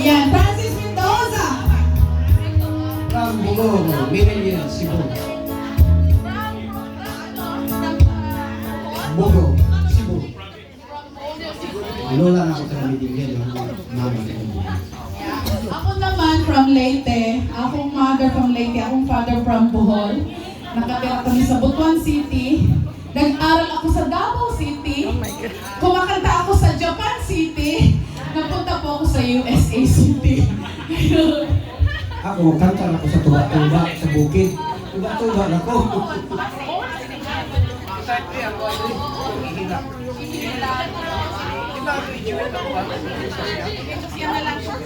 Ayan, Francis Mendoza. From Bugong, Minilyan, Cebu. Bugong, Cebu. Lola na ako sa Minilyan, yung mama ko. Ako naman from Leyte. Akong mother from Leyte. Akong father from Bohol. Nakatira kami sa Butuan City. Nag-aral ako sa Davao City. Kumakanta ako sa Japan City. Napunta po ako sa USA City. Ako, kanta ako sa tuba-tuba, sa bukid. Tuba-tuba na ko. Yan na lang siya.